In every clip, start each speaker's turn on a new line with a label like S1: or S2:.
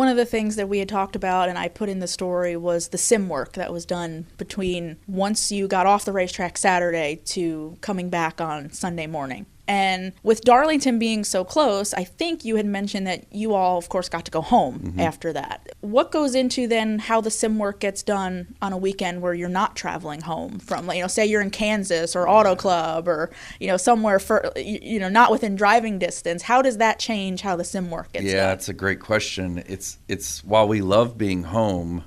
S1: One of the things that we had talked about and I put in the story was the sim work that was done between once you got off the racetrack Saturday to coming back on Sunday morning. And with Darlington being so close, I think you had mentioned that you all, of course, got to go home after that. What goes into then how the sim work gets done on a weekend where you're not traveling home from, say you're in Kansas or Auto Club or, somewhere for, not within driving distance. How does that change how the sim work gets done?
S2: Yeah, it's a great question. It's while we love being home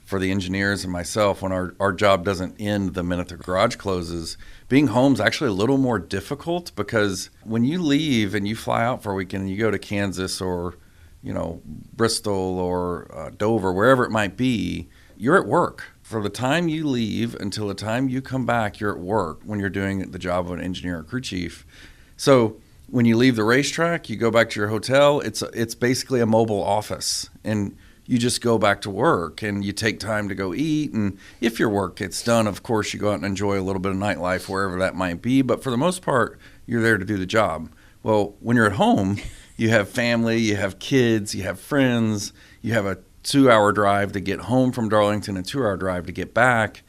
S2: for the engineers and myself, when our job doesn't end the minute the garage closes, being home is actually a little more difficult because when you leave and you fly out for a weekend and you go to Kansas or, Bristol or Dover, wherever it might be, you're at work. For the time you leave until the time you come back, you're at work when you're doing the job of an engineer or crew chief. So when you leave the racetrack, you go back to your hotel, it's basically a mobile office. And you just go back to work and you take time to go eat. And if your work gets done, of course, you go out and enjoy a little bit of nightlife wherever that might be. But for the most part, you're there to do the job. Well, when you're at home, you have family, you have kids, you have friends, you have a 2-hour drive to get home from Darlington, a 2-hour drive to get back,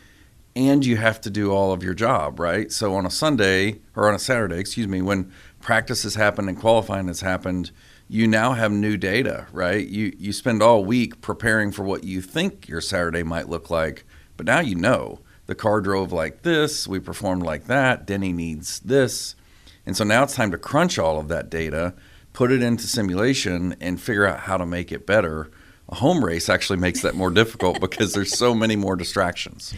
S2: and you have to do all of your job, right? So on a Saturday, when practice has happened and qualifying has happened, you now have new data, right? You spend all week preparing for what you think your Saturday might look like, but now the car drove like this, we performed like that, Denny needs this. And so now it's time to crunch all of that data, put it into simulation, and figure out how to make it better. A home race actually makes that more difficult because there's so many more distractions.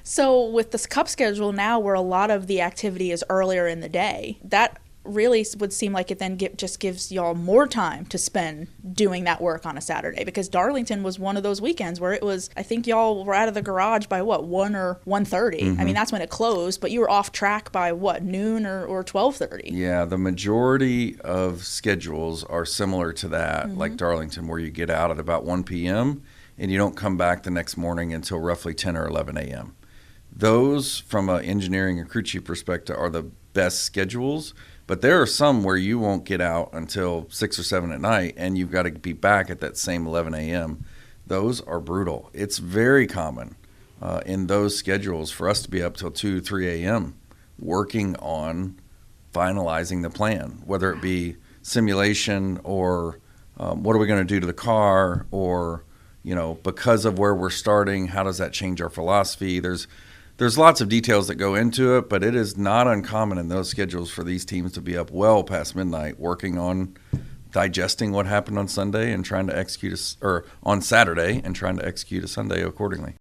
S1: So with this cup schedule now where a lot of the activity is earlier in the day, that really would seem like it then just gives y'all more time to spend doing that work on a Saturday, because Darlington was one of those weekends where it was, I think y'all were out of the garage by 1 or 1:30. I mean, that's when it closed, but you were off track by noon or 12:30.
S2: Yeah, the majority of schedules are similar to that, like Darlington, where you get out at about 1 p.m. and you don't come back the next morning until roughly 10 or 11 a.m. Those, from an engineering and crew chief perspective, are the best schedules. But there are some where you won't get out until 6 or 7 at night, and you've got to be back at that same 11 a.m. Those are brutal. It's very common in those schedules for us to be up till 2, 3 a.m. working on finalizing the plan, whether it be simulation or what are we going to do to the car, or, because of where we're starting, how does that change our philosophy? There's lots of details that go into it, but it is not uncommon in those schedules for these teams to be up well past midnight working on digesting what happened on Sunday and trying to execute on Saturday and trying to execute a Sunday accordingly.